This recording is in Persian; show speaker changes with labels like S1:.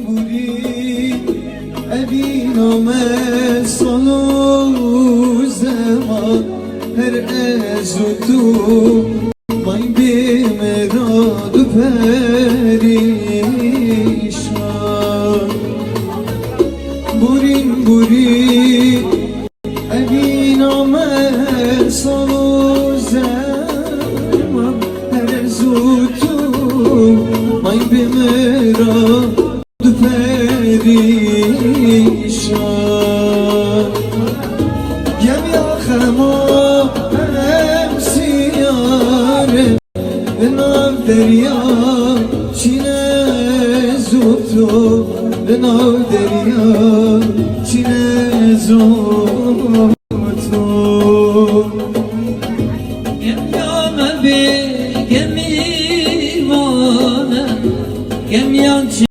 S1: بوری ابین آمد سالو زمان هر از تو مای بیمراد و پریشان بوری ابین آمد سالو زمان هر از تو مای بیمراد و پریشان یم یا خما هم سیاره به نام دریا چینه زوتو به نام دریا چینه زوتو